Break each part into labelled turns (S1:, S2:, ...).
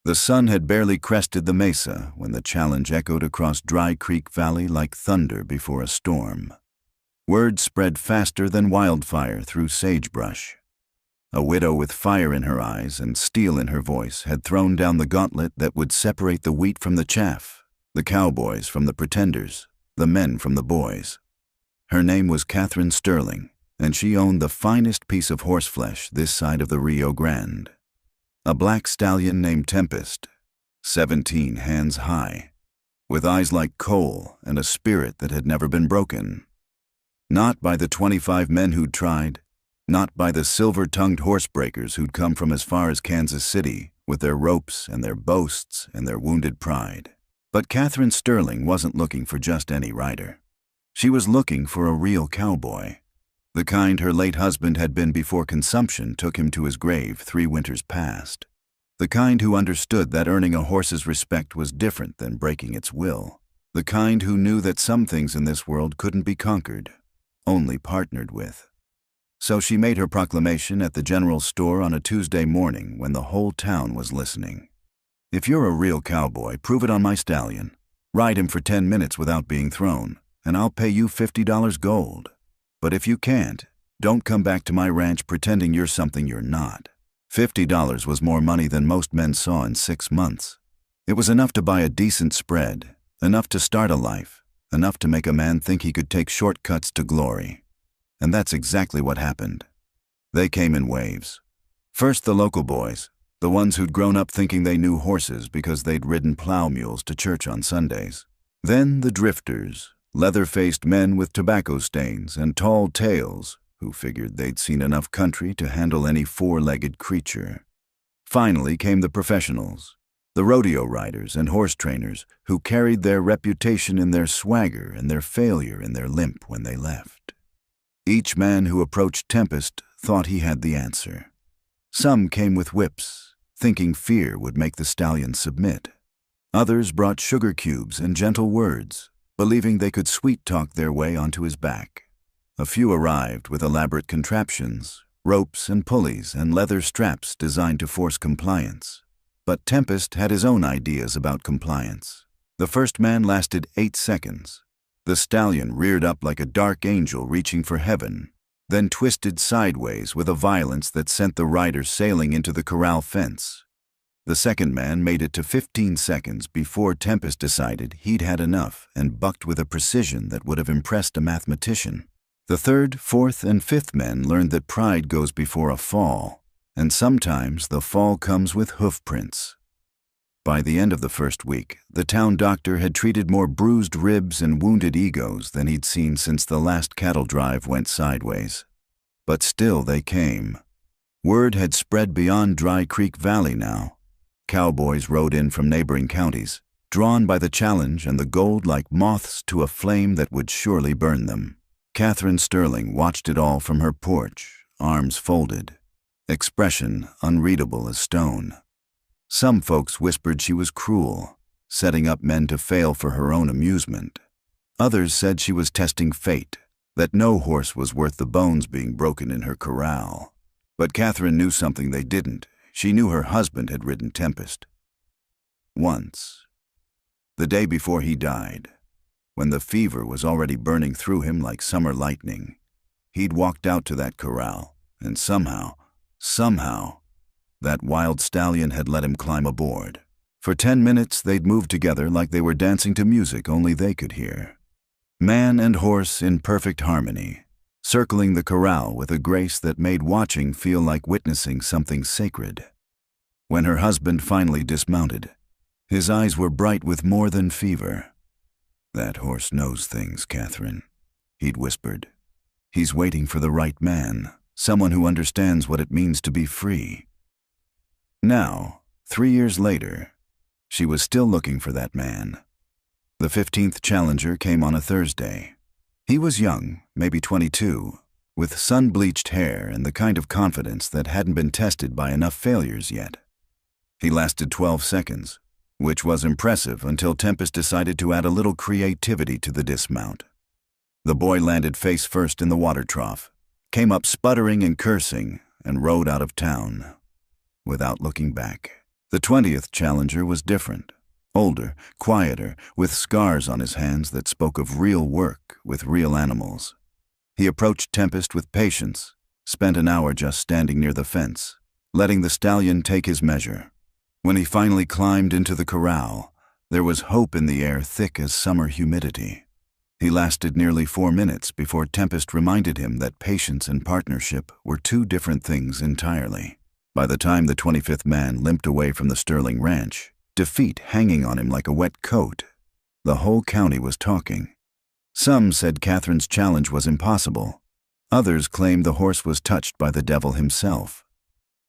S1: The sun had barely crested the mesa when the challenge echoed across Dry Creek Valley like thunder before a storm. Word spread faster than wildfire through sagebrush. A widow with fire in her eyes and steel in her voice had thrown down the gauntlet that would separate the wheat from the chaff, the cowboys from the pretenders, the men from the boys. Her name was Catherine Sterling, and she owned the finest piece of horseflesh this side of the Rio Grande. A black stallion named Tempest, 17 hands high, with eyes like coal and a spirit that had never been broken. Not by the 25 men who'd tried, not by the silver-tongued horsebreakers who'd come from as far as Kansas City with their ropes and their boasts and their wounded pride. But Catherine Sterling wasn't looking for just any rider. She was looking for a real cowboy, the kind her late husband had been before consumption took him to his grave 3 winters past. The kind who understood that earning a horse's respect was different than breaking its will. The kind who knew that some things in this world couldn't be conquered, only partnered with. So she made her proclamation at the general store on a Tuesday morning when the whole town was listening. If you're a real cowboy, prove it on my stallion. Ride him for 10 minutes without being thrown, and I'll pay you $50 gold. But if you can't, don't come back to my ranch pretending you're something you're not. $50 was more money than most men saw in 6 months. It was enough to buy a decent spread, enough to start a life, enough to make a man think he could take shortcuts to glory. And that's exactly what happened. They came in waves. First the local boys, the ones who'd grown up thinking they knew horses because they'd ridden plow mules to church on Sundays. Then the drifters, leather-faced men with tobacco stains and tall tails who figured they'd seen enough country to handle any 4-legged creature. Finally came the professionals, the rodeo riders and horse trainers who carried their reputation in their swagger and their failure in their limp when they left. Each man who approached Tempest thought he had the answer. Some came with whips, thinking fear would make the stallion submit. Others brought sugar cubes and gentle words, believing they could sweet-talk their way onto his back. A few arrived with elaborate contraptions, ropes and pulleys and leather straps designed to force compliance. But Tempest had his own ideas about compliance. The first man lasted 8 seconds. The stallion reared up like a dark angel reaching for heaven, then twisted sideways with a violence that sent the rider sailing into the corral fence. The second man made it to 15 seconds before Tempest decided he'd had enough and bucked with a precision that would have impressed a mathematician. The third, fourth, and fifth men learned that pride goes before a fall, and sometimes the fall comes with hoof prints. By the end of the first week, the town doctor had treated more bruised ribs and wounded egos than he'd seen since the last cattle drive went sideways. But still they came. Word had spread beyond Dry Creek Valley now. Cowboys rode in from neighboring counties, drawn by the challenge and the gold like moths to a flame that would surely burn them. Catherine Sterling watched it all from her porch, arms folded, expression unreadable as stone. Some folks whispered she was cruel, setting up men to fail for her own amusement. Others said she was testing fate, that no horse was worth the bones being broken in her corral. But Catherine knew something they didn't. She knew her husband had ridden Tempest. Once. The day before he died, when the fever was already burning through him like summer lightning, he'd walked out to that corral, and somehow, that wild stallion had let him climb aboard. For 10 minutes they'd moved together like they were dancing to music only they could hear. Man and horse in perfect harmony, circling the corral with a grace that made watching feel like witnessing something sacred. When her husband finally dismounted, his eyes were bright with more than fever. "That horse knows things, Catherine," he'd whispered. "He's waiting for the right man, someone who understands what it means to be free." Now, 3 years later, she was still looking for that man. The 15th challenger came on a Thursday. He was young, maybe 22, with sun-bleached hair and the kind of confidence that hadn't been tested by enough failures yet. He lasted 12 seconds, which was impressive until Tempest decided to add a little creativity to the dismount. The boy landed face first in the water trough, came up sputtering and cursing, and rode out of town, without looking back. The 20th challenger was different. Older, quieter, with scars on his hands that spoke of real work with real animals. He approached Tempest with patience, spent an hour just standing near the fence, letting the stallion take his measure. When he finally climbed into the corral, there was hope in the air thick as summer humidity. He lasted nearly 4 minutes before Tempest reminded him that patience and partnership were two different things entirely. By the time the 25th man limped away from the Sterling ranch, defeat hanging on him like a wet coat, the whole county was talking. Some said Catherine's challenge was impossible. Others claimed the horse was touched by the devil himself.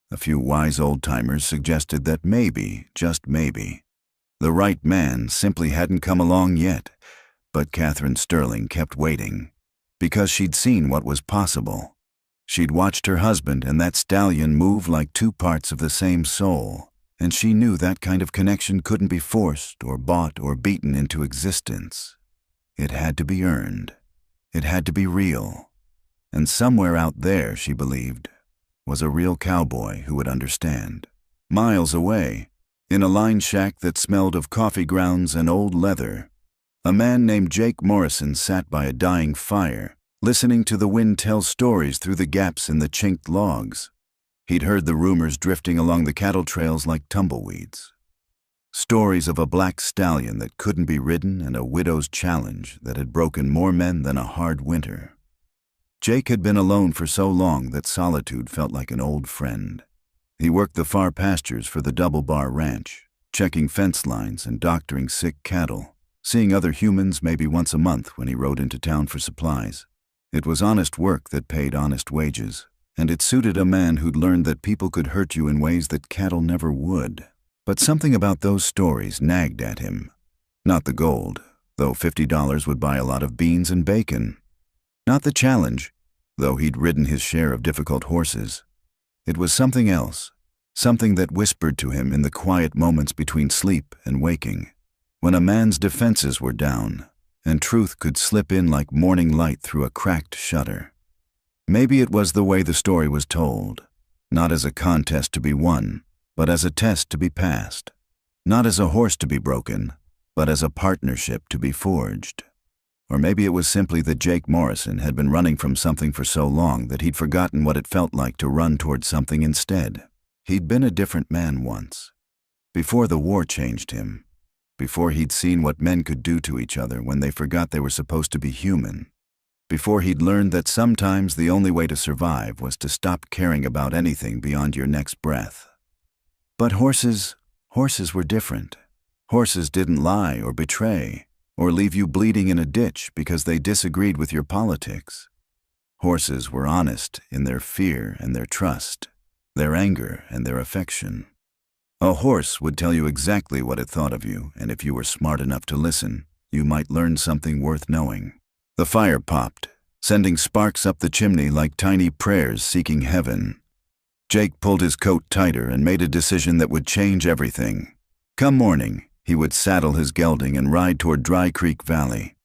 S1: A few wise old-timers suggested that maybe, just maybe, the right man simply hadn't come along yet, but Catherine Sterling kept waiting, because she'd seen what was possible. She'd watched her husband and that stallion move like two parts of the same soul, and she knew that kind of connection couldn't be forced or bought or beaten into existence. It had to be earned. It had to be real. And somewhere out there, she believed, was a real cowboy who would understand. Miles away, in a line shack that smelled of coffee grounds and old leather, a man named Jake Morrison sat by a dying fire, listening to the wind tell stories through the gaps in the chinked logs. He'd heard the rumors drifting along the cattle trails like tumbleweeds. Stories of a black stallion that couldn't be ridden and a widow's challenge that had broken more men than a hard winter. Jake had been alone for so long that solitude felt like an old friend. He worked the far pastures for the Double Bar Ranch, checking fence lines and doctoring sick cattle, seeing other humans maybe once a month when he rode into town for supplies. It was honest work that paid honest wages, and it suited a man who'd learned that people could hurt you in ways that cattle never would. But something about those stories nagged at him. Not the gold, though $50 would buy a lot of beans and bacon. Not the challenge, though he'd ridden his share of difficult horses. It was something else, something that whispered to him in the quiet moments between sleep and waking, when a man's defenses were down, and truth could slip in like morning light through a cracked shutter. Maybe it was the way the story was told, not as a contest to be won, but as a test to be passed. Not as a horse to be broken, but as a partnership to be forged. Or maybe it was simply that Jake Morrison had been running from something for so long that he'd forgotten what it felt like to run toward something instead. He'd been a different man once. Before the war changed him. Before he'd seen what men could do to each other when they forgot they were supposed to be human. Before he'd learned that sometimes the only way to survive was to stop caring about anything beyond your next breath. But horses were different. Horses didn't lie or betray, or leave you bleeding in a ditch because they disagreed with your politics. Horses were honest in their fear and their trust, their anger and their affection. A horse would tell you exactly what it thought of you, and if you were smart enough to listen, you might learn something worth knowing. The fire popped, sending sparks up the chimney like tiny prayers seeking heaven. Jake pulled his coat tighter and made a decision that would change everything. Come morning, he would saddle his gelding and ride toward Dry Creek Valley.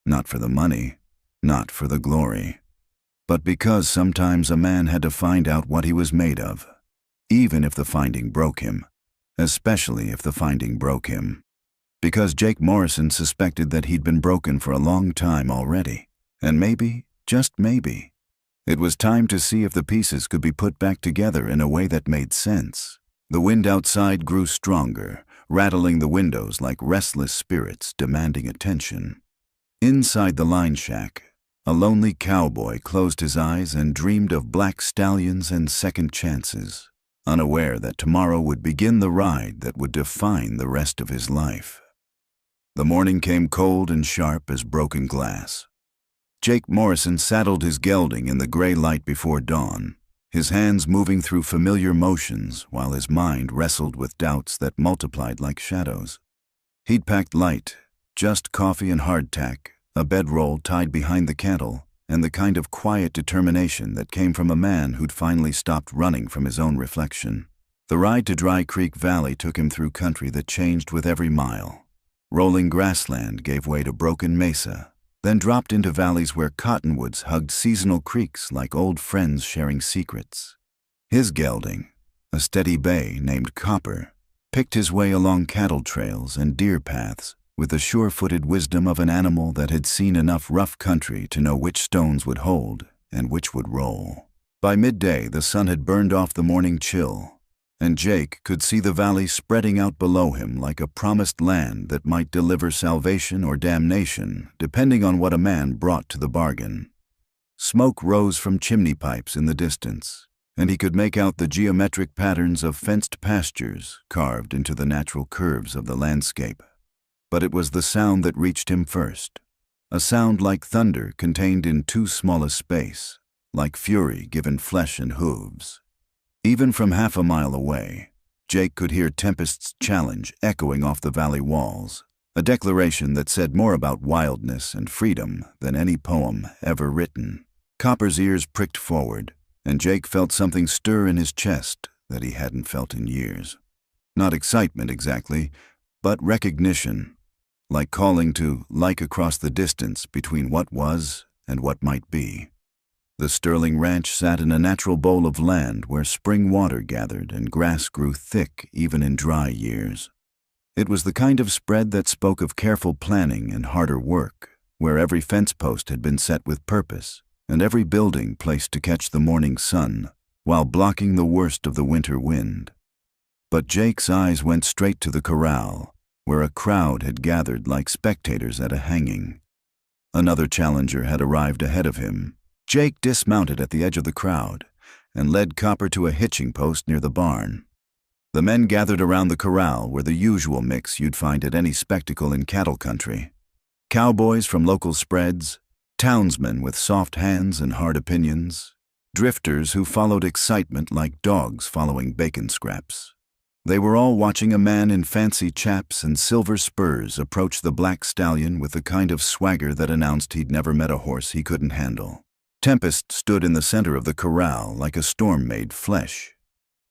S1: Not for the money, not for the glory, but because sometimes a man had to find out what he was made of, even if the finding broke him, especially if the finding broke him. Because Jake Morrison suspected that he'd been broken for a long time already, and maybe, just maybe, it was time to see if the pieces could be put back together in a way that made sense. The wind outside grew stronger, rattling the windows like restless spirits demanding attention. Inside the line shack, a lonely cowboy closed his eyes and dreamed of black stallions and second chances, unaware that tomorrow would begin the ride that would define the rest of his life. The morning came cold and sharp as broken glass. Jake Morrison saddled his gelding in the gray light before dawn, his hands moving through familiar motions while his mind wrestled with doubts that multiplied like shadows. He'd packed light, just coffee and hardtack, a bedroll tied behind the cantle, and the kind of quiet determination that came from a man who'd finally stopped running from his own reflection. The ride to Dry Creek Valley took him through country that changed with every mile. Rolling grassland gave way to broken mesa, then dropped into valleys where cottonwoods hugged seasonal creeks like old friends sharing secrets. His gelding, a steady bay named Copper, picked his way along cattle trails and deer paths with the sure-footed wisdom of an animal that had seen enough rough country to know which stones would hold and which would roll. By midday, the sun had burned off the morning chill, and Jake could see the valley spreading out below him like a promised land that might deliver salvation or damnation, depending on what a man brought to the bargain. Smoke rose from chimney pipes in the distance, and he could make out the geometric patterns of fenced pastures carved into the natural curves of the landscape. But it was the sound that reached him first, a sound like thunder contained in too small a space, like fury given flesh and hooves. Even from half a mile away, Jake could hear Tempest's challenge echoing off the valley walls, a declaration that said more about wildness and freedom than any poem ever written. Copper's ears pricked forward, and Jake felt something stir in his chest that he hadn't felt in years. Not excitement exactly, but recognition, like calling to like across the distance between what was and what might be. The Sterling Ranch sat in a natural bowl of land where spring water gathered and grass grew thick even in dry years. It was the kind of spread that spoke of careful planning and harder work, where every fence post had been set with purpose, and every building placed to catch the morning sun while blocking the worst of the winter wind. But Jake's eyes went straight to the corral, where a crowd had gathered like spectators at a hanging. Another challenger had arrived ahead of him. Jake dismounted at the edge of the crowd and led Copper to a hitching post near the barn. The men gathered around the corral were the usual mix you'd find at any spectacle in cattle country. Cowboys from local spreads, townsmen with soft hands and hard opinions, drifters who followed excitement like dogs following bacon scraps. They were all watching a man in fancy chaps and silver spurs approach the black stallion with the kind of swagger that announced he'd never met a horse he couldn't handle. Tempest stood in the center of the corral like a storm made flesh.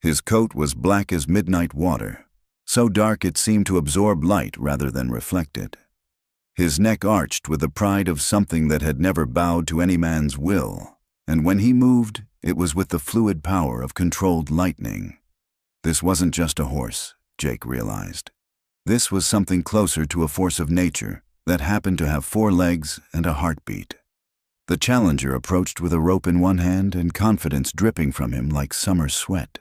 S1: His coat was black as midnight water, so dark it seemed to absorb light rather than reflect it. His neck arched with the pride of something that had never bowed to any man's will, and when he moved, it was with the fluid power of controlled lightning. This wasn't just a horse, Jake realized. This was something closer to a force of nature that happened to have 4 legs and a heartbeat. The challenger approached with a rope in one hand and confidence dripping from him like summer sweat.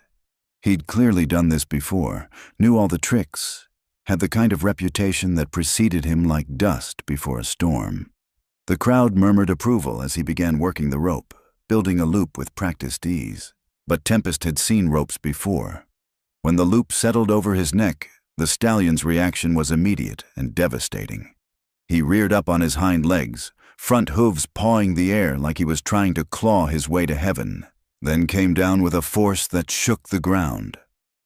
S1: He'd clearly done this before, knew all the tricks, had the kind of reputation that preceded him like dust before a storm. The crowd murmured approval as he began working the rope, building a loop with practiced ease. But Tempest had seen ropes before. When the loop settled over his neck, the stallion's reaction was immediate and devastating. He reared up on his hind legs, front hooves pawing the air like he was trying to claw his way to heaven, then came down with a force that shook the ground.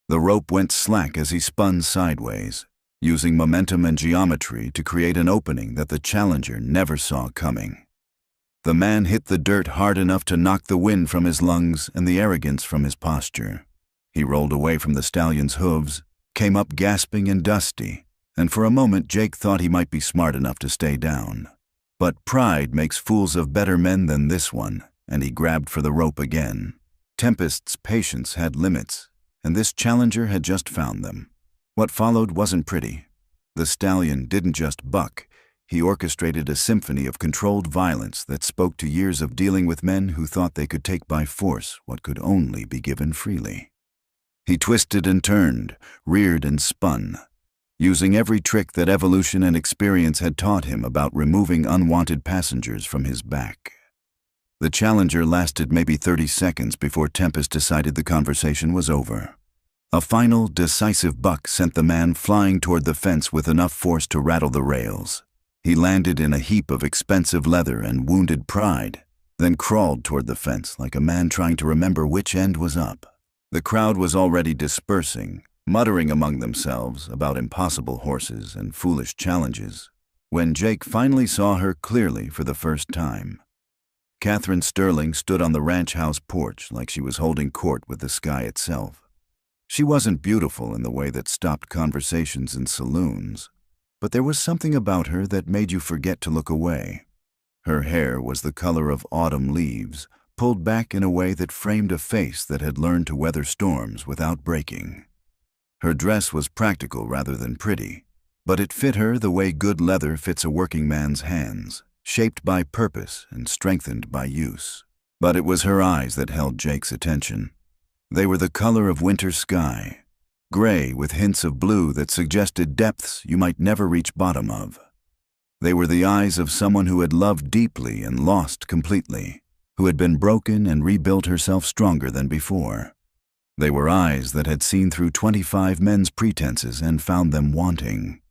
S1: The rope went slack as he spun sideways, using momentum and geometry to create an opening that the challenger never saw coming. The man hit the dirt hard enough to knock the wind from his lungs and the arrogance from his posture. He rolled away from the stallion's hooves, came up gasping and dusty, and for a moment Jake thought he might be smart enough to stay down. But pride makes fools of better men than this one, and he grabbed for the rope again. Tempest's patience had limits, and this challenger had just found them. What followed wasn't pretty. The stallion didn't just buck, he orchestrated a symphony of controlled violence that spoke to years of dealing with men who thought they could take by force what could only be given freely. He twisted and turned, reared and spun, using every trick that evolution and experience had taught him about removing unwanted passengers from his back. The challenger lasted maybe 30 seconds before Tempest decided the conversation was over. A final, decisive buck sent the man flying toward the fence with enough force to rattle the rails. He landed in a heap of expensive leather and wounded pride, then crawled toward the fence like a man trying to remember which end was up. The crowd was already dispersing, muttering among themselves about impossible horses and foolish challenges, when Jake finally saw her clearly for the first time. Catherine Sterling stood on the ranch house porch like she was holding court with the sky itself. She wasn't beautiful in the way that stopped conversations in saloons, but there was something about her that made you forget to look away. Her hair was the color of autumn leaves, pulled back in a way that framed a face that had learned to weather storms without breaking. Her dress was practical rather than pretty, but it fit her the way good leather fits a working man's hands, shaped by purpose and strengthened by use. But it was her eyes that held Jake's attention. They were the color of winter sky, gray with hints of blue that suggested depths you might never reach bottom of. They were the eyes of someone who had loved deeply and lost completely, who had been broken and rebuilt herself stronger than before. They were eyes that had seen through 25 men's pretenses and found them wanting.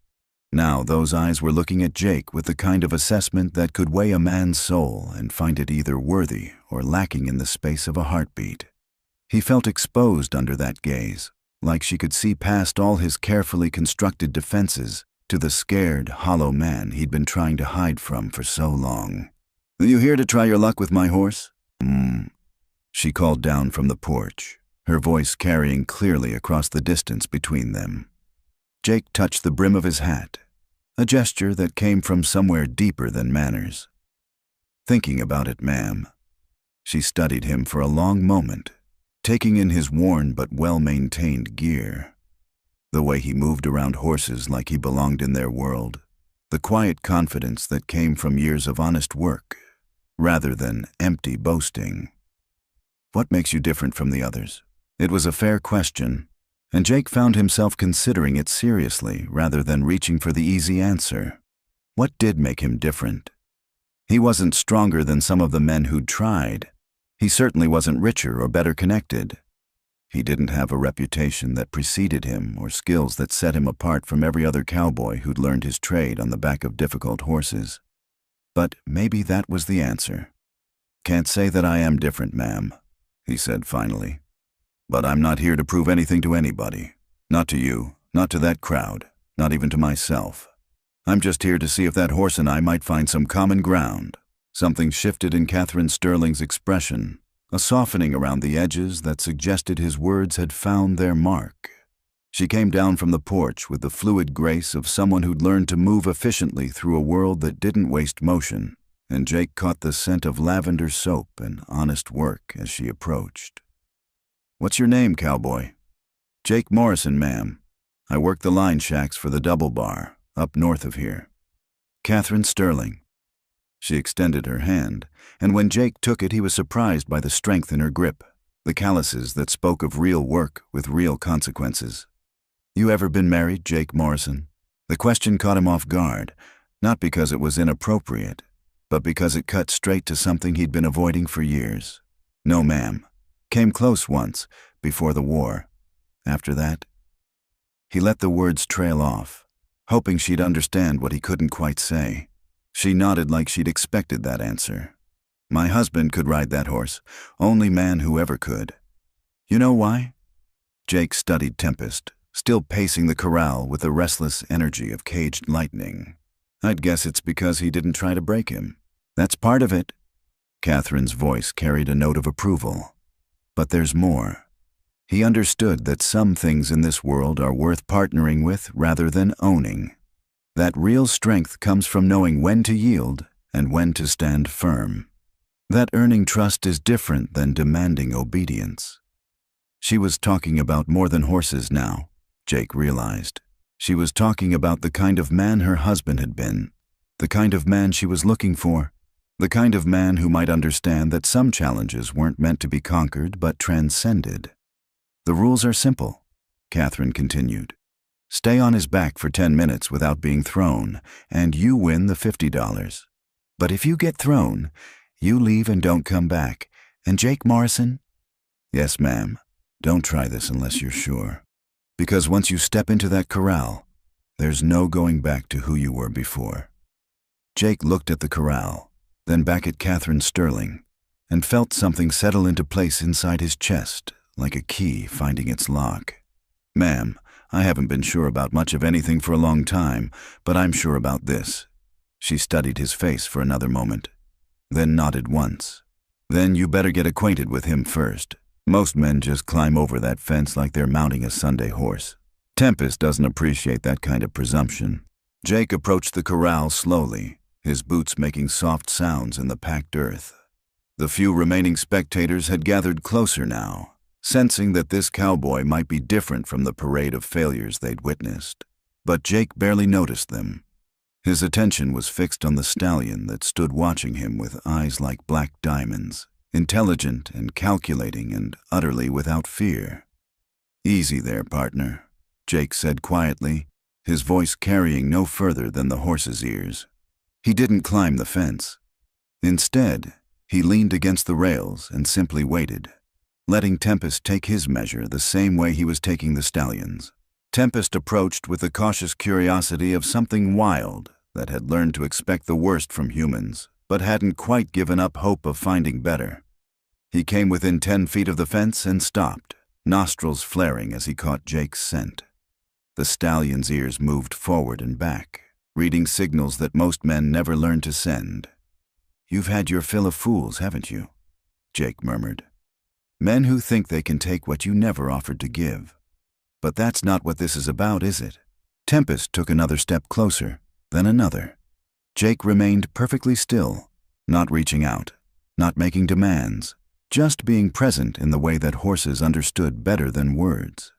S1: Now those eyes were looking at Jake with the kind of assessment that could weigh a man's soul and find it either worthy or lacking in the space of a heartbeat. He felt exposed under that gaze, like she could see past all his carefully constructed defenses to the scared, hollow man he'd been trying to hide from for so long. "Are you here to try your luck with my horse?" She called down from the porch, her voice carrying clearly across the distance between them. Jake touched the brim of his hat, a gesture that came from somewhere deeper than manners. "Thinking about it, ma'am." She studied him for a long moment, taking in his worn but well-maintained gear. The way he moved around horses like he belonged in their world, the quiet confidence that came from years of honest work, rather than empty boasting. "What makes you different from the others?" It was a fair question, and Jake found himself considering it seriously rather than reaching for the easy answer. What did make him different? He wasn't stronger than some of the men who'd tried. He certainly wasn't richer or better connected. He didn't have a reputation that preceded him or skills that set him apart from every other cowboy who'd learned his trade on the back of difficult horses. But maybe that was the answer. "Can't say that I am different, ma'am," he said finally. "But I'm not here to prove anything to anybody. Not to you, not to that crowd, not even to myself. I'm just here to see if that horse and I might find some common ground." Something shifted in Catherine Sterling's expression, a softening around the edges that suggested his words had found their mark. She came down from the porch with the fluid grace of someone who'd learned to move efficiently through a world that didn't waste motion, and Jake caught the scent of lavender soap and honest work as she approached. "What's your name, cowboy?" "Jake Morrison, ma'am. I work the line shacks for the Double Bar, up north of here." "Catherine Sterling." She extended her hand, and when Jake took it he was surprised by the strength in her grip, the calluses that spoke of real work with real consequences. "You ever been married, Jake Morrison?" The question caught him off guard, not because it was inappropriate, but because it cut straight to something he'd been avoiding for years. "No, ma'am. Came close once, before the war. After that..." He let the words trail off, hoping she'd understand what he couldn't quite say. She nodded like she'd expected that answer. "My husband could ride that horse, only man who ever could." "You know why?" Jake studied Tempest, still pacing the corral with the restless energy of caged lightning. "I'd guess it's because he didn't try to break him." "That's part of it." Catherine's voice carried a note of approval. "But there's more." He understood that some things in this world are worth partnering with rather than owning. That real strength comes from knowing when to yield and when to stand firm. That earning trust is different than demanding obedience. She was talking about more than horses now, Jake realized. She was talking about the kind of man her husband had been, the kind of man she was looking for, the kind of man who might understand that some challenges weren't meant to be conquered but transcended. "The rules are simple," Catherine continued. "Stay on his back for 10 minutes without being thrown, and you win the $50. But if you get thrown, you leave and don't come back. And Jake Morrison?" "Yes, ma'am. Don't try this unless you're sure. Because once you step into that corral, there's no going back to who you were before." Jake looked at the corral, then back at Catherine Sterling, and felt something settle into place inside his chest, like a key finding its lock. "Ma'am, I haven't been sure about much of anything for a long time, but I'm sure about this." She studied his face for another moment, then nodded once. "Then you better get acquainted with him first. Most men just climb over that fence like they're mounting a Sunday horse. Tempest doesn't appreciate that kind of presumption." Jake approached the corral slowly, his boots making soft sounds in the packed earth. The few remaining spectators had gathered closer now, sensing that this cowboy might be different from the parade of failures they'd witnessed. But Jake barely noticed them. His attention was fixed on the stallion that stood watching him with eyes like black diamonds, intelligent and calculating and utterly without fear. "Easy there, partner," Jake said quietly, his voice carrying no further than the horse's ears. He didn't climb the fence. Instead, he leaned against the rails and simply waited, letting Tempest take his measure the same way he was taking the stallion's. Tempest approached with the cautious curiosity of something wild that had learned to expect the worst from humans, but hadn't quite given up hope of finding better. He came within 10 feet of the fence and stopped, nostrils flaring as he caught Jake's scent. The stallion's ears moved forward and back, reading signals that most men never learn to send. "You've had your fill of fools, haven't you?" Jake murmured. "Men who think they can take what you never offered to give. But that's not what this is about, is it?" Tempest took another step closer, then another. Jake remained perfectly still, not reaching out, not making demands, just being present in the way that horses understood better than words.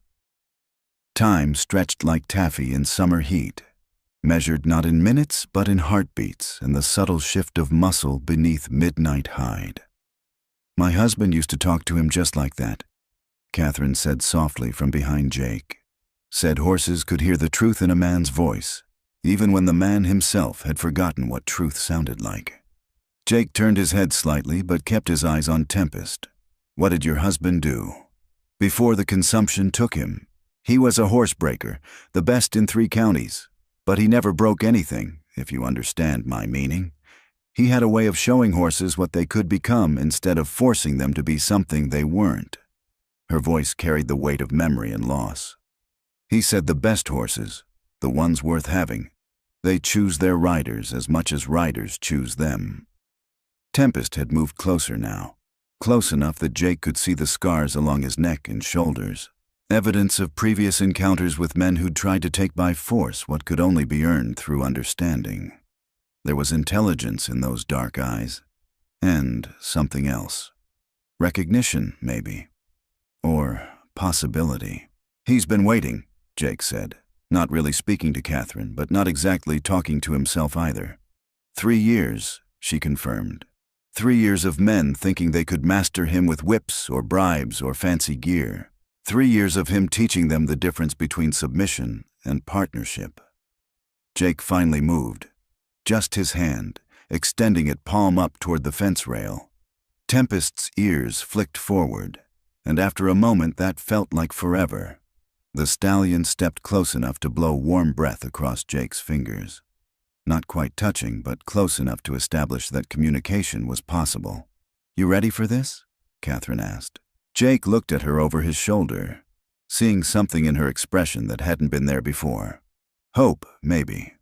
S1: Time stretched like taffy in summer heat, measured not in minutes but in heartbeats and the subtle shift of muscle beneath midnight hide. "My husband used to talk to him just like that," Catherine said softly from behind Jake. Said horses could hear the truth in a man's voice, even when the man himself had forgotten what truth sounded like. Jake turned his head slightly but kept his eyes on Tempest. "What did your husband do?" "Before the consumption took him, he was a horsebreaker, the best in 3 counties. But he never broke anything, if you understand my meaning. He had a way of showing horses what they could become instead of forcing them to be something they weren't." Her voice carried the weight of memory and loss. "He said the best horses, the ones worth having, they choose their riders as much as riders choose them." Tempest had moved closer now, close enough that Jake could see the scars along his neck and shoulders, evidence of previous encounters with men who'd tried to take by force what could only be earned through understanding. There was intelligence in those dark eyes, and something else. Recognition, maybe. Or possibility. "He's been waiting," Jake said, not really speaking to Catherine, but not exactly talking to himself either. 3 years, she confirmed. 3 years of men thinking they could master him with whips or bribes or fancy gear. 3 years of him teaching them the difference between submission and partnership. Jake finally moved, just his hand, extending it palm up toward the fence rail. Tempest's ears flicked forward, and after a moment that felt like forever. The stallion stepped close enough to blow warm breath across Jake's fingers. Not quite touching, but close enough to establish that communication was possible. "You ready for this?" Catherine asked. Jake looked at her over his shoulder, seeing something in her expression that hadn't been there before. Hope, maybe.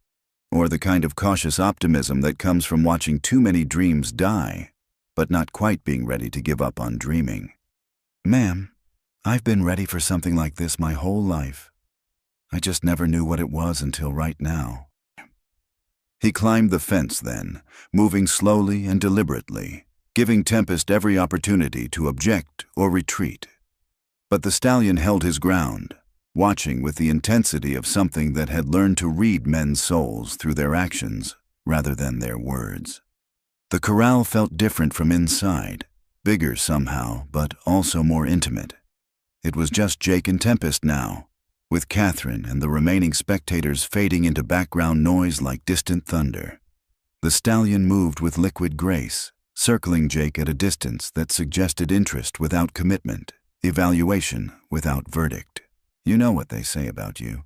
S1: Or the kind of cautious optimism that comes from watching too many dreams die, but not quite being ready to give up on dreaming. "Ma'am, I've been ready for something like this my whole life. I just never knew what it was until right now." He climbed the fence then, moving slowly and deliberately, giving Tempest every opportunity to object or retreat. But the stallion held his ground, watching with the intensity of something that had learned to read men's souls through their actions rather than their words. The corral felt different from inside, bigger somehow, but also more intimate. It was just Jake and Tempest now, with Catherine and the remaining spectators fading into background noise like distant thunder. The stallion moved with liquid grace, circling Jake at a distance that suggested interest without commitment, evaluation without verdict. "You know what they say about you,"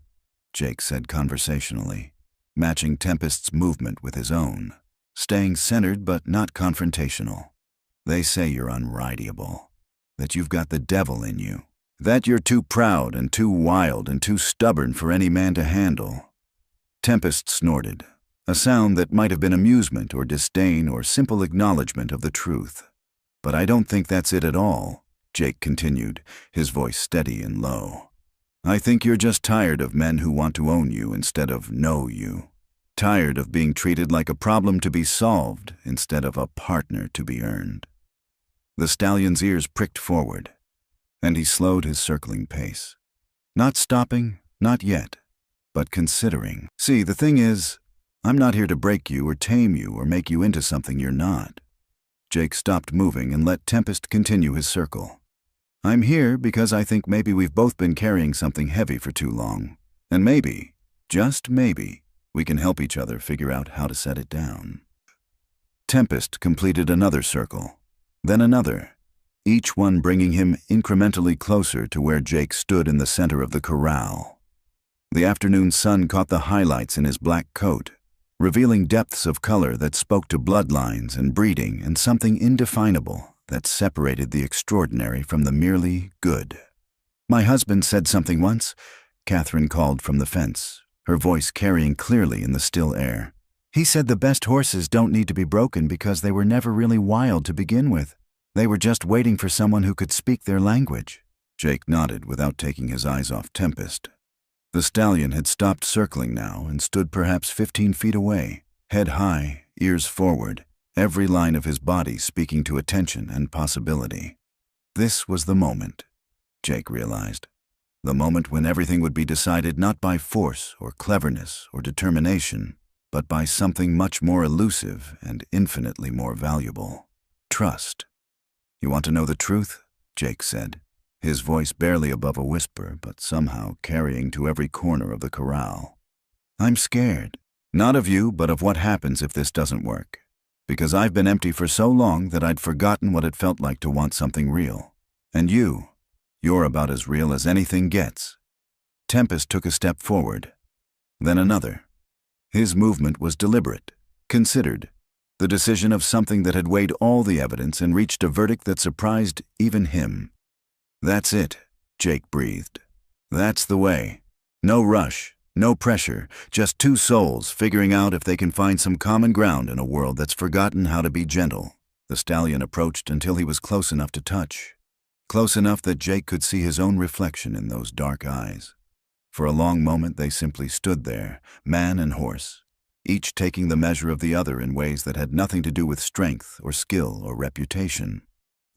S1: Jake said conversationally, matching Tempest's movement with his own, staying centered but not confrontational. "They say you're unrideable, that you've got the devil in you, that you're too proud and too wild and too stubborn for any man to handle." Tempest snorted, a sound that might have been amusement or disdain or simple acknowledgement of the truth. "But I don't think that's it at all," Jake continued, his voice steady and low. "I think you're just tired of men who want to own you instead of know you. Tired of being treated like a problem to be solved instead of a partner to be earned." The stallion's ears pricked forward. and he slowed his circling pace. Not stopping, not yet, but considering. See, the thing is, I'm not here to break you or tame you or make you into something you're not. Jake stopped moving and let Tempest continue his circle. I'm here because I think maybe we've both been carrying something heavy for too long. And maybe, just maybe, we can help each other figure out how to set it down. Tempest completed another circle, then another, each one bringing him incrementally closer to where Jake stood in the center of the corral. The afternoon sun caught the highlights in his black coat, revealing depths of color that spoke to bloodlines and breeding and something indefinable that separated the extraordinary from the merely good. "My husband said something once," Catherine called from the fence, her voice carrying clearly in the still air. "He said the best horses don't need to be broken because they were never really wild to begin with. They were just waiting for someone who could speak their language." Jake nodded without taking his eyes off Tempest. The stallion had stopped circling now and stood perhaps 15 feet away, head high, ears forward, every line of his body speaking to attention and possibility. This was the moment, Jake realized. The moment when everything would be decided not by force or cleverness or determination, but by something much more elusive and infinitely more valuable. Trust. "You want to know the truth?" Jake said, his voice barely above a whisper, but somehow carrying to every corner of the corral. "I'm scared. Not of you, but of what happens if this doesn't work. Because I've been empty for so long that I'd forgotten what it felt like to want something real. And you're about as real as anything gets." Tempest took a step forward, then another. His movement was deliberate, considered, the decision of something that had weighed all the evidence and reached a verdict that surprised even him. "That's it," Jake breathed. "That's the way. No rush, no pressure, just two souls figuring out if they can find some common ground in a world that's forgotten how to be gentle." The stallion approached until he was close enough to touch. Close enough that Jake could see his own reflection in those dark eyes. For a long moment they simply stood there, man and horse, each taking the measure of the other in ways that had nothing to do with strength or skill or reputation.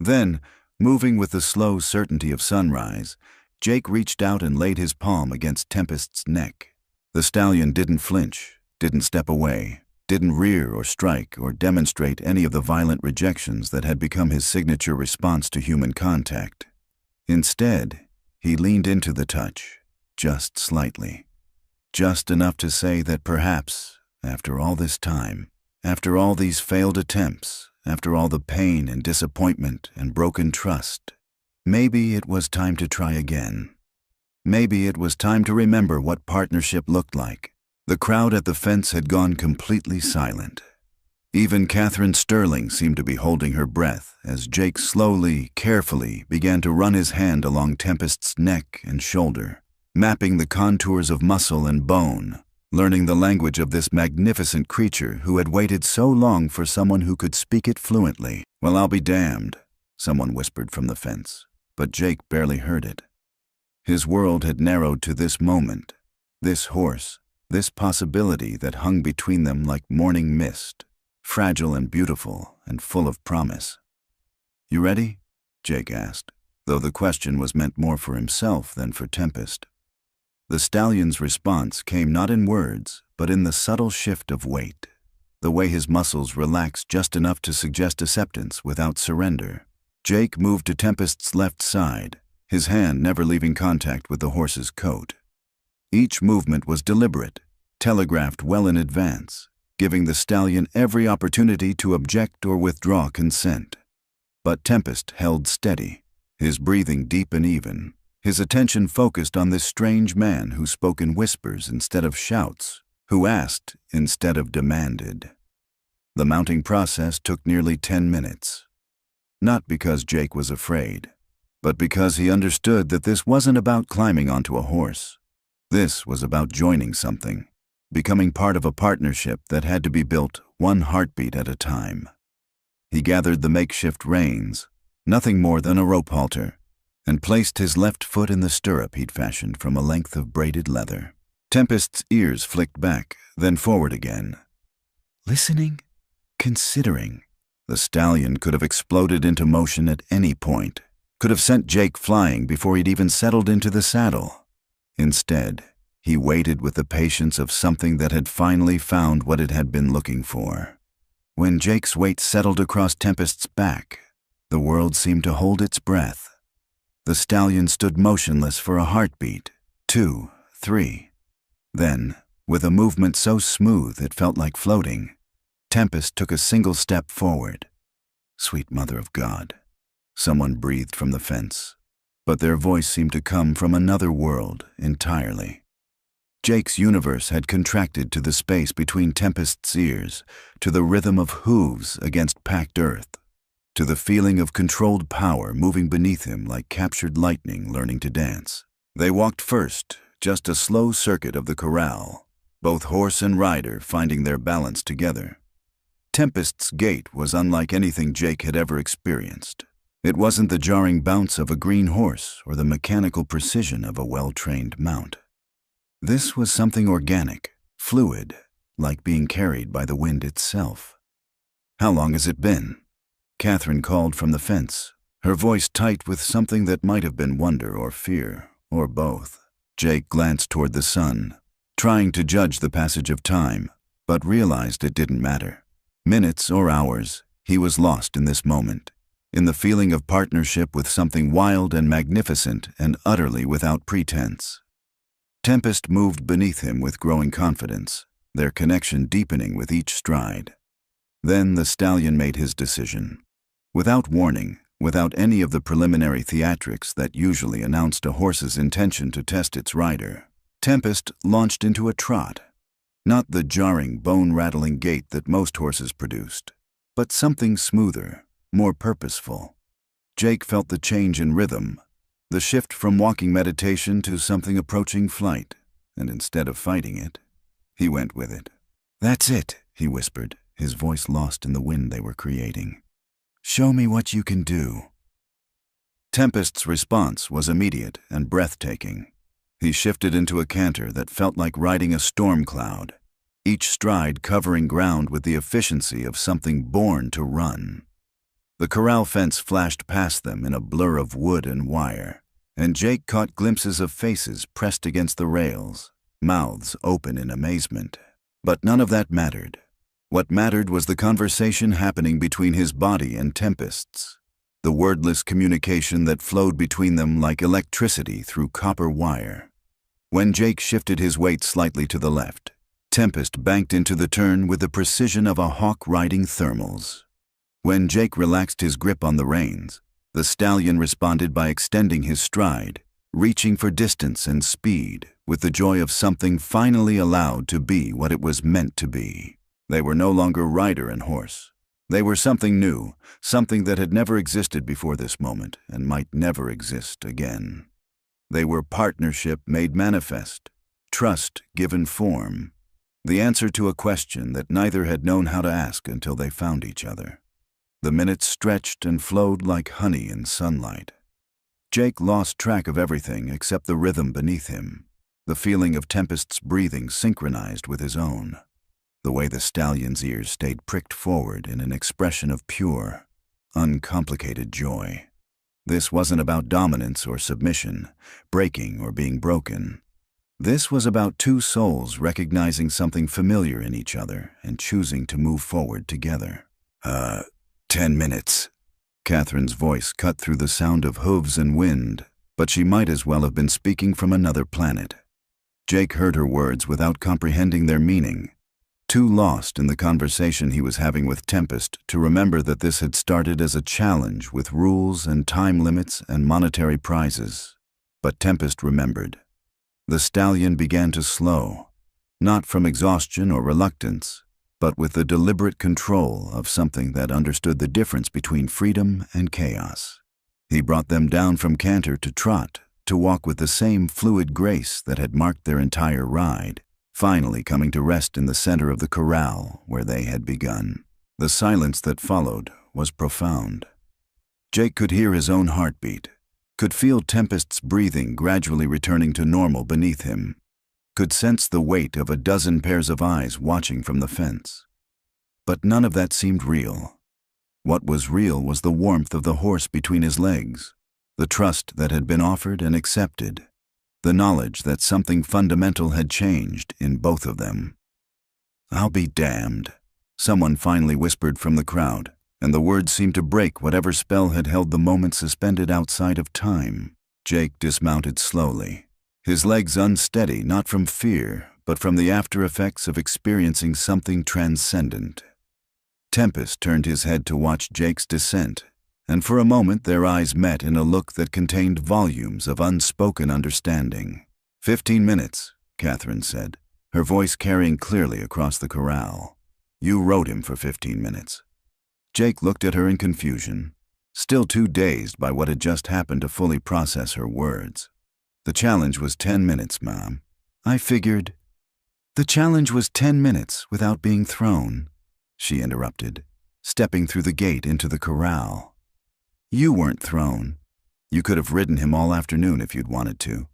S1: Then, moving with the slow certainty of sunrise, Jake reached out and laid his palm against Tempest's neck. The stallion didn't flinch, didn't step away, didn't rear or strike or demonstrate any of the violent rejections that had become his signature response to human contact. Instead, he leaned into the touch, just slightly, just enough to say that perhaps, after all this time, after all these failed attempts, after all the pain and disappointment and broken trust, maybe it was time to try again. Maybe it was time to remember what partnership looked like. The crowd at the fence had gone completely silent. Even Catherine Sterling seemed to be holding her breath as Jake slowly, carefully began to run his hand along Tempest's neck and shoulder, mapping the contours of muscle and bone, learning the language of this magnificent creature who had waited so long for someone who could speak it fluently. "Well, I'll be damned," someone whispered from the fence, but Jake barely heard it. His world had narrowed to this moment, this horse, this possibility that hung between them like morning mist, fragile and beautiful and full of promise. "You ready?" Jake asked, though the question was meant more for himself than for Tempest. The stallion's response came not in words, but in the subtle shift of weight, the way his muscles relaxed just enough to suggest acceptance without surrender. Jake moved to Tempest's left side, his hand never leaving contact with the horse's coat. Each movement was deliberate, telegraphed well in advance, giving the stallion every opportunity to object or withdraw consent. But Tempest held steady, his breathing deep and even, his attention focused on this strange man who spoke in whispers instead of shouts, who asked instead of demanded. The mounting process took nearly 10 minutes. Not because Jake was afraid, but because he understood that this wasn't about climbing onto a horse. This was about joining something, becoming part of a partnership that had to be built one heartbeat at a time. He gathered the makeshift reins, nothing more than a rope halter, and placed his left foot in the stirrup he'd fashioned from a length of braided leather. Tempest's ears flicked back, then forward again. Listening, considering. The stallion could have exploded into motion at any point, Could have sent Jake flying before he'd even settled into the saddle. Instead, he waited with the patience of something that had finally found what it had been looking for. When Jake's weight settled across Tempest's back, the world seemed to hold its breath. The stallion stood motionless for a heartbeat, 2, 3. Then, with a movement so smooth it felt like floating, Tempest took a single step forward. Sweet Mother of God, someone breathed from the fence, but their voice seemed to come from another world entirely. Jake's universe had contracted to the space between Tempest's ears, to the rhythm of hooves against packed earth, to the feeling of controlled power moving beneath him like captured lightning learning to dance. They walked first, just a slow circuit of the corral, both horse and rider finding their balance together. Tempest's gait was unlike anything Jake had ever experienced. It wasn't the jarring bounce of a green horse or the mechanical precision of a well-trained mount. This was something organic, fluid, like being carried by the wind itself. "How long has it been?" Catherine called from the fence, her voice tight with something that might have been wonder or fear, or both. Jake glanced toward the sun, trying to judge the passage of time, but realized it didn't matter. Minutes or hours, he was lost in this moment, in the feeling of partnership with something wild and magnificent and utterly without pretense. Tempest moved beneath him with growing confidence, their connection deepening with each stride. Then the stallion made his decision. Without warning, without any of the preliminary theatrics that usually announced a horse's intention to test its rider, Tempest launched into a trot. Not the jarring, bone-rattling gait that most horses produced, but something smoother, more purposeful. Jake felt the change in rhythm, the shift from walking meditation to something approaching flight, and instead of fighting it, he went with it. "That's it," he whispered, his voice lost in the wind they were creating. "Show me what you can do." Tempest's response was immediate and breathtaking. He shifted into a canter that felt like riding a storm cloud, each stride covering ground with the efficiency of something born to run. The corral fence flashed past them in a blur of wood and wire, and Jake caught glimpses of faces pressed against the rails, mouths open in amazement. But none of that mattered. What mattered was the conversation happening between his body and Tempest's, the wordless communication that flowed between them like electricity through copper wire. When Jake shifted his weight slightly to the left, Tempest banked into the turn with the precision of a hawk riding thermals. When Jake relaxed his grip on the reins, the stallion responded by extending his stride, reaching for distance and speed, with the joy of something finally allowed to be what it was meant to be. They were no longer rider and horse. They were something new, something that had never existed before this moment and might never exist again. They were partnership made manifest, trust given form, the answer to a question that neither had known how to ask until they found each other. The minutes stretched and flowed like honey in sunlight. Jake lost track of everything except the rhythm beneath him, the feeling of Tempest's breathing synchronized with his own, the way the stallion's ears stayed pricked forward in an expression of pure, uncomplicated joy. This wasn't about dominance or submission, breaking or being broken. This was about two souls recognizing something familiar in each other and choosing to move forward together. 10 minutes. Catherine's voice cut through the sound of hooves and wind, but she might as well have been speaking from another planet. Jake heard her words without comprehending their meaning, too lost in the conversation he was having with Tempest to remember that this had started as a challenge with rules and time limits and monetary prizes. But Tempest remembered. The stallion began to slow, not from exhaustion or reluctance, but with the deliberate control of something that understood the difference between freedom and chaos. He brought them down from canter to trot, to walk with the same fluid grace that had marked their entire ride, finally coming to rest in the center of the corral where they had begun. The silence that followed was profound. Jake could hear his own heartbeat, could feel Tempest's breathing gradually returning to normal beneath him, could sense the weight of a dozen pairs of eyes watching from the fence. But none of that seemed real. What was real was the warmth of the horse between his legs, The trust that had been offered and accepted. The knowledge that something fundamental had changed in both of them. "I'll be damned," someone finally whispered from the crowd, and the words seemed to break whatever spell had held the moment suspended outside of time. Jake dismounted slowly, his legs unsteady not from fear, but from the after-effects of experiencing something transcendent. Tempest turned his head to watch Jake's descent, and for a moment their eyes met in a look that contained volumes of unspoken understanding. 15 minutes, Catherine said, her voice carrying clearly across the corral. "You rode him for 15 minutes. Jake looked at her in confusion, still too dazed by what had just happened to fully process her words. "The challenge was 10 minutes, Mom. I figured—" "The challenge was 10 minutes without being thrown," she interrupted, stepping through the gate into the corral. "You weren't thrown. You could have ridden him all afternoon if you'd wanted to."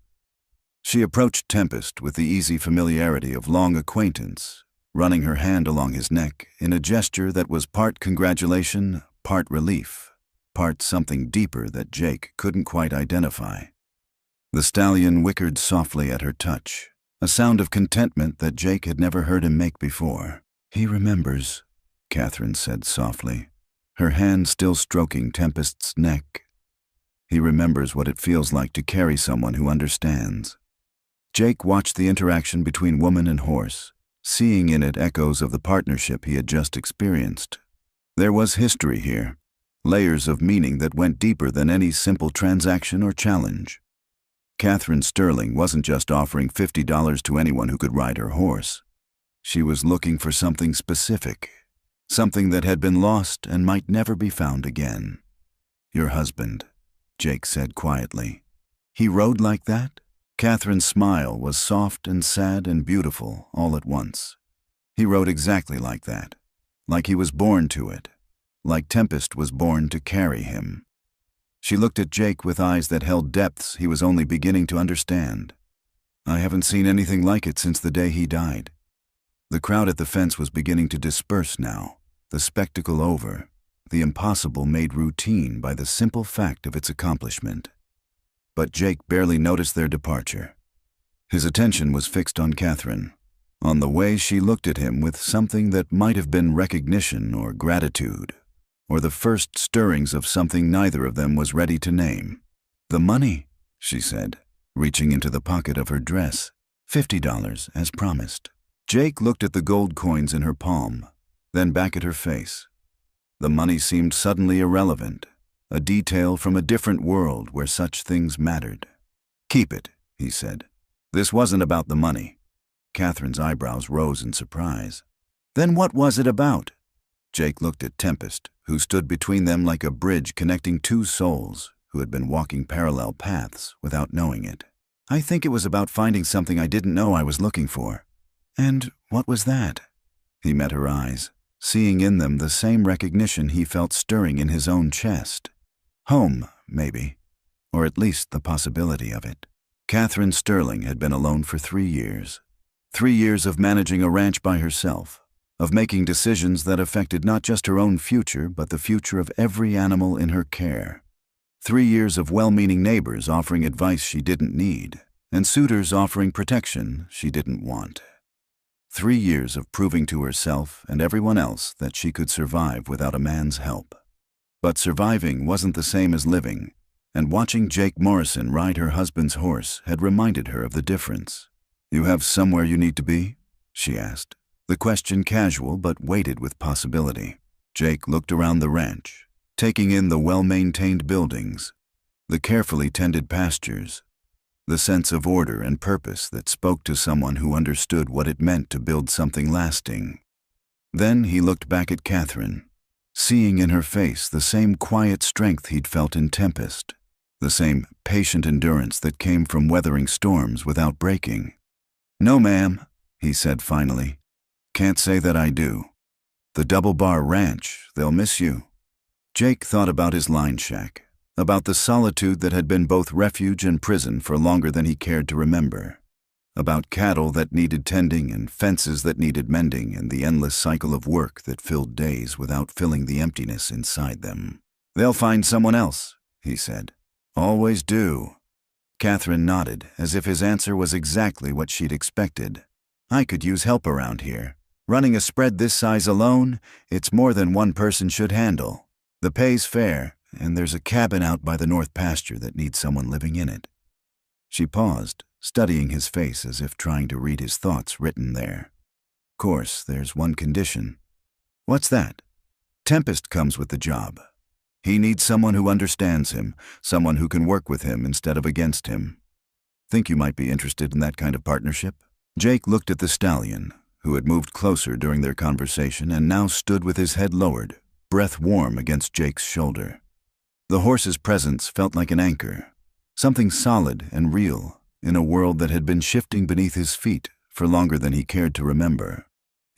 S1: She approached Tempest with the easy familiarity of long acquaintance, running her hand along his neck in a gesture that was part congratulation, part relief, part something deeper that Jake couldn't quite identify. The stallion whickered softly at her touch, a sound of contentment that Jake had never heard him make before. "He remembers," Catherine said softly, her hand still stroking Tempest's neck. "He remembers what it feels like to carry someone who understands." Jake watched the interaction between woman and horse, seeing in it echoes of the partnership he had just experienced. There was history here, layers of meaning that went deeper than any simple transaction or challenge. Catherine Sterling wasn't just offering $50 to anyone who could ride her horse. She was looking for something specific, something that had been lost and might never be found again. "Your husband," Jake said quietly. "He rode like that?" Catherine's smile was soft and sad and beautiful all at once. "He rode exactly like that, like he was born to it, like Tempest was born to carry him." She looked at Jake with eyes that held depths he was only beginning to understand. "I haven't seen anything like it since the day he died." The crowd at the fence was beginning to disperse now, the spectacle over, the impossible made routine by the simple fact of its accomplishment. But Jake barely noticed their departure. His attention was fixed on Catherine, on the way she looked at him with something that might have been recognition or gratitude, or the first stirrings of something neither of them was ready to name. "The money," she said, reaching into the pocket of her dress. $50, as promised. Jake looked at the gold coins in her palm, then back at her face. The money seemed suddenly irrelevant, a detail from a different world where such things mattered. "Keep it," he said. This wasn't about the money. Catherine's eyebrows rose in surprise. "Then what was it about?" Jake looked at Tempest, who stood between them like a bridge connecting two souls who had been walking parallel paths without knowing it. "I think it was about finding something I didn't know I was looking for." "And what was that?" He met her eyes, seeing in them the same recognition he felt stirring in his own chest. Home, maybe, or at least the possibility of it. Catherine Sterling had been alone for 3 years. 3 years of managing a ranch by herself, of making decisions that affected not just her own future but the future of every animal in her care. 3 years of well-meaning neighbors offering advice she didn't need, and suitors offering protection she didn't want. 3 years of proving to herself and everyone else that she could survive without a man's help. But surviving wasn't the same as living, and watching Jake Morrison ride her husband's horse had reminded her of the difference. "You have somewhere you need to be?" she asked, the question casual but weighted with possibility. Jake looked around the ranch, taking in the well-maintained buildings, the carefully tended pastures, the sense of order and purpose that spoke to someone who understood what it meant to build something lasting. Then he looked back at Catherine, seeing in her face the same quiet strength he'd felt in Tempest, the same patient endurance that came from weathering storms without breaking. "No, ma'am," he said finally. "Can't say that I do. The Double Bar Ranch, they'll miss you." Jake thought about his line shack, about the solitude that had been both refuge and prison for longer than he cared to remember, about cattle that needed tending and fences that needed mending and the endless cycle of work that filled days without filling the emptiness inside them. "They'll find someone else," he said. Always do. Catherine nodded, as if his answer was exactly what she'd expected. I could use help around here. Running a spread this size alone, it's more than one person should handle. The pay's fair, and there's a cabin out by the north pasture that needs someone living in it. She paused, studying his face as if trying to read his thoughts written there. Of course, there's one condition. What's that? Tempest comes with the job. He needs someone who understands him, someone who can work with him instead of against him. Think you might be interested in that kind of partnership? Jake looked at the stallion, who had moved closer during their conversation and now stood with his head lowered, breath warm against Jake's shoulder. The horse's presence felt like an anchor, something solid and real in a world that had been shifting beneath his feet for longer than he cared to remember.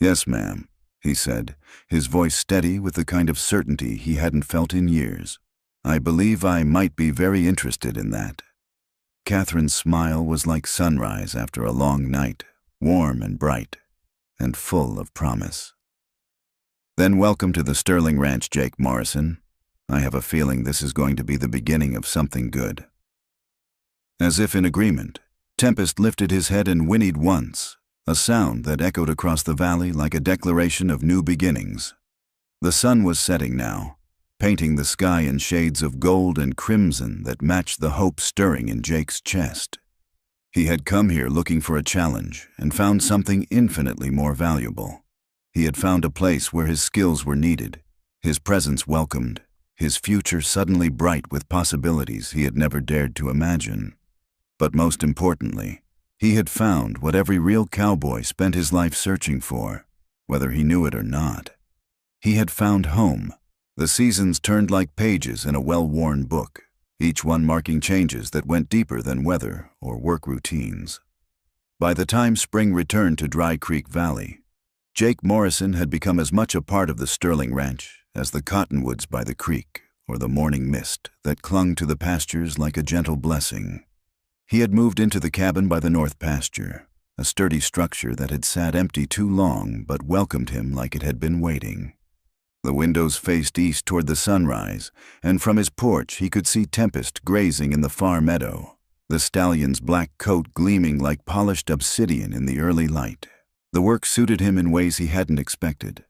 S1: "Yes, ma'am," he said, his voice steady with the kind of certainty he hadn't felt in years. "I believe I might be very interested in that." Catherine's smile was like sunrise after a long night, warm and bright, and full of promise. "Then welcome to the Sterling Ranch, Jake Morrison. I have a feeling this is going to be the beginning of something good." As if in agreement, Tempest lifted his head and whinnied once, a sound that echoed across the valley like a declaration of new beginnings. The sun was setting now, painting the sky in shades of gold and crimson that matched the hope stirring in Jake's chest. He had come here looking for a challenge and found something infinitely more valuable. He had found a place where his skills were needed, his presence welcomed, his future suddenly bright with possibilities he had never dared to imagine. But most importantly, he had found what every real cowboy spent his life searching for, whether he knew it or not. He had found home. The seasons turned like pages in a well-worn book, each one marking changes that went deeper than weather or work routines. By the time spring returned to Dry Creek Valley, Jake Morrison had become as much a part of the Sterling Ranch as the cottonwoods by the creek or the morning mist that clung to the pastures like a gentle blessing. He had moved into the cabin by the north pasture, a sturdy structure that had sat empty too long but welcomed him like it had been waiting. The windows faced east toward the sunrise, and from his porch he could see Tempest grazing in the far meadow, the stallion's black coat gleaming like polished obsidian in the early light. The work suited him in ways he hadn't expected.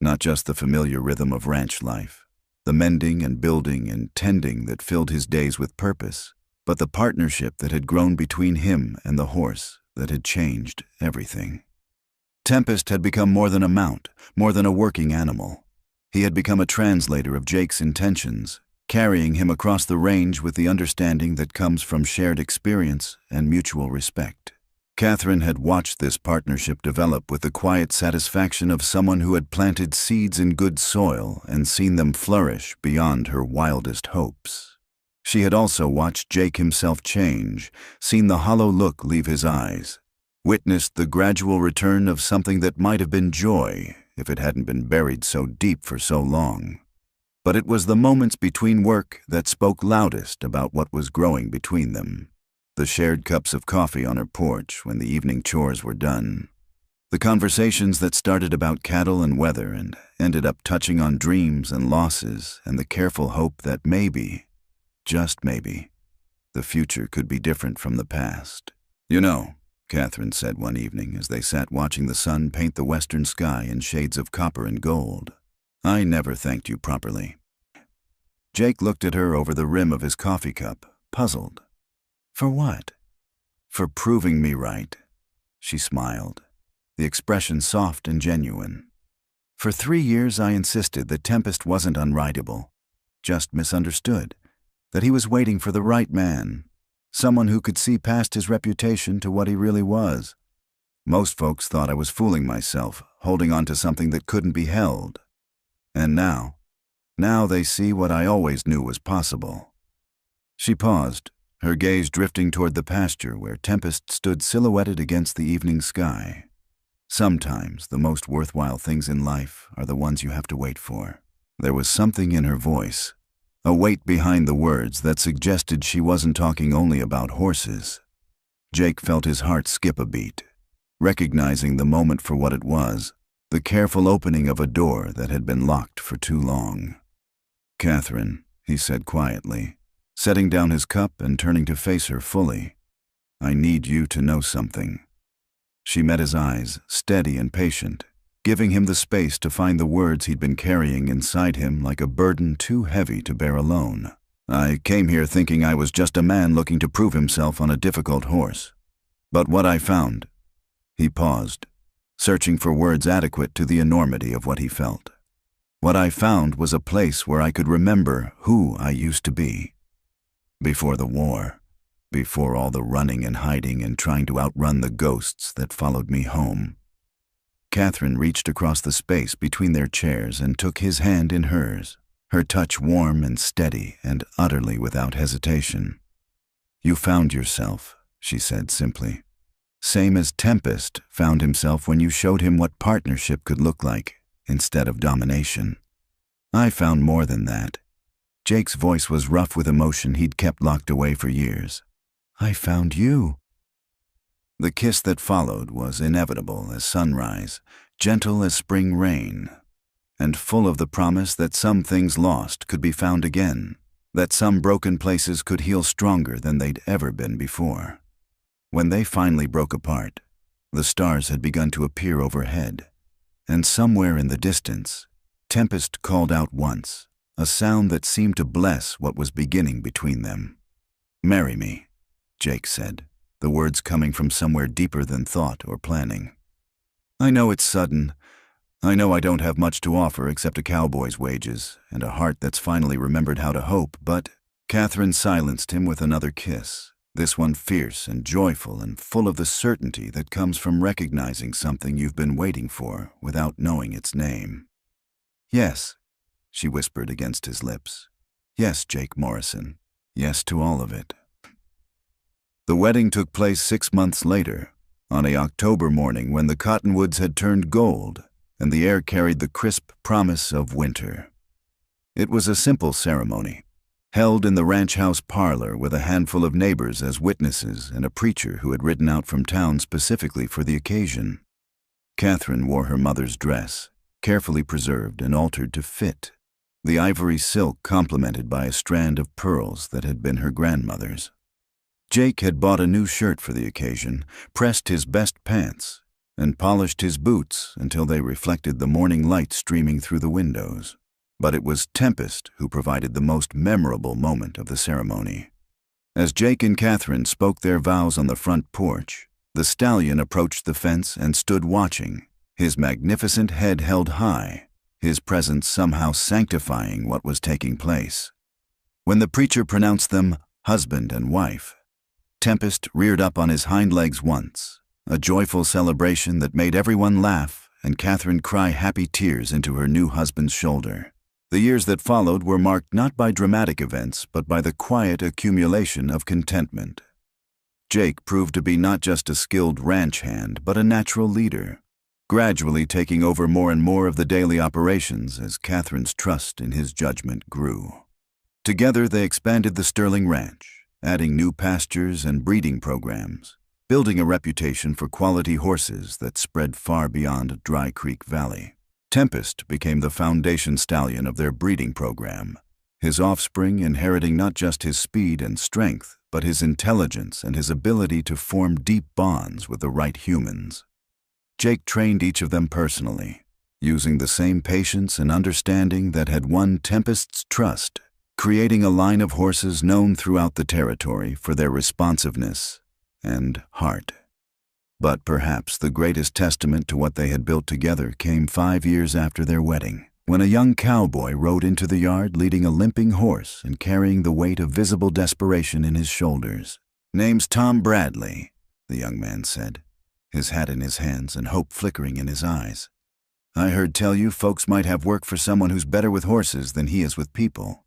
S1: Not just the familiar rhythm of ranch life, the mending and building and tending that filled his days with purpose, but the partnership that had grown between him and the horse that had changed everything. Tempest had become more than a mount, more than a working animal. He had become a translator of Jake's intentions, carrying him across the range with the understanding that comes from shared experience and mutual respect. Catherine had watched this partnership develop with the quiet satisfaction of someone who had planted seeds in good soil and seen them flourish beyond her wildest hopes. She had also watched Jake himself change, seen the hollow look leave his eyes, witnessed the gradual return of something that might have been joy if it hadn't been buried so deep for so long. But it was the moments between work that spoke loudest about what was growing between them. The shared cups of coffee on her porch when the evening chores were done. The conversations that started about cattle and weather and ended up touching on dreams and losses and the careful hope that maybe, just maybe, the future could be different from the past. "You know," Catherine said one evening as they sat watching the sun paint the western sky in shades of copper and gold, "I never thanked you properly." Jake looked at her over the rim of his coffee cup, puzzled. "For what?" "For proving me right." She smiled, the expression soft and genuine. "For 3 years I insisted that Tempest wasn't unrideable, just misunderstood, that he was waiting for the right man, someone who could see past his reputation to what he really was. Most folks thought I was fooling myself, holding on to something that couldn't be held. And now they see what I always knew was possible." She paused, her gaze drifting toward the pasture where Tempest stood silhouetted against the evening sky. Sometimes the most worthwhile things in life are the ones you have to wait for. There was something in her voice, a weight behind the words that suggested she wasn't talking only about horses. Jake felt his heart skip a beat, recognizing the moment for what it was, the careful opening of a door that had been locked for too long. "Catherine," he said quietly, setting down his cup and turning to face her fully. "I need you to know something." She met his eyes, steady and patient, giving him the space to find the words he'd been carrying inside him like a burden too heavy to bear alone. "I came here thinking I was just a man looking to prove himself on a difficult horse. But what I found—" He paused, searching for words adequate to the enormity of what he felt. "What I found was a place where I could remember who I used to be. Before the war, before all the running and hiding and trying to outrun the ghosts that followed me home." Catherine reached across the space between their chairs and took his hand in hers, her touch warm and steady and utterly without hesitation. "You found yourself," she said simply. "Same as Tempest found himself when you showed him what partnership could look like instead of domination. I found more than that." Jake's voice was rough with emotion he'd kept locked away for years. "I found you." The kiss that followed was inevitable as sunrise, gentle as spring rain, and full of the promise that some things lost could be found again, that some broken places could heal stronger than they'd ever been before. When they finally broke apart, the stars had begun to appear overhead, and somewhere in the distance, Tempest called out once, a sound that seemed to bless what was beginning between them. "Marry me," Jake said, the words coming from somewhere deeper than thought or planning. "I know it's sudden. I know I don't have much to offer except a cowboy's wages and a heart that's finally remembered how to hope, but—" Catherine silenced him with another kiss, this one fierce and joyful and full of the certainty that comes from recognizing something you've been waiting for without knowing its name. "Yes," she whispered against his lips. "Yes, Jake Morrison. Yes to all of it." The wedding took place 6 months later, on a October morning when the cottonwoods had turned gold and the air carried the crisp promise of winter. It was a simple ceremony, held in the ranch house parlor with a handful of neighbors as witnesses and a preacher who had ridden out from town specifically for the occasion. Catherine wore her mother's dress, carefully preserved and altered to fit, the ivory silk complemented by a strand of pearls that had been her grandmother's. Jake had bought a new shirt for the occasion, pressed his best pants, and polished his boots until they reflected the morning light streaming through the windows. But it was Tempest who provided the most memorable moment of the ceremony. As Jake and Catherine spoke their vows on the front porch, the Stallion approached the fence and stood watching, his magnificent head held high, his presence somehow sanctifying what was taking place. When the preacher pronounced them husband and wife, Tempest reared up on his hind legs once, a joyful celebration that made everyone laugh and Catherine cry happy tears into her new husband's shoulder. The years that followed were marked not by dramatic events, but by the quiet accumulation of contentment. Jake proved to be not just a skilled ranch hand, but a natural leader, gradually taking over more and more of the daily operations as Catherine's trust in his judgment grew. Together they expanded the Sterling Ranch, adding new pastures and breeding programs, building a reputation for quality horses that spread far beyond Dry Creek Valley. Tempest became the foundation stallion of their breeding program, his offspring inheriting not just his speed and strength, but his intelligence and his ability to form deep bonds with the right humans. Jake trained each of them personally, using the same patience and understanding that had won Tempest's trust, creating a line of horses known throughout the territory for their responsiveness and heart. But perhaps the greatest testament to what they had built together came 5 years after their wedding, when a young cowboy rode into the yard leading a limping horse and carrying the weight of visible desperation in his shoulders. "Name's Tom Bradley," the young man said, his hat in his hands and hope flickering in his eyes. "I heard tell you folks might have work for someone who's better with horses than he is with people."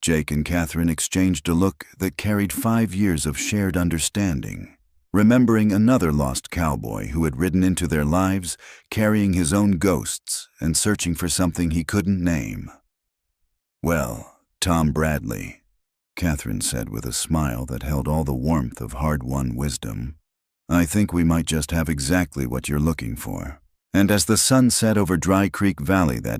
S1: Jake and Catherine exchanged a look that carried 5 years of shared understanding, remembering another lost cowboy who had ridden into their lives, carrying his own ghosts and searching for something he couldn't name. "Well, Tom Bradley," Catherine said with a smile that held all the warmth of hard-won wisdom, "I think we might just have exactly what you're looking for." And as the sun set over Dry Creek Valley that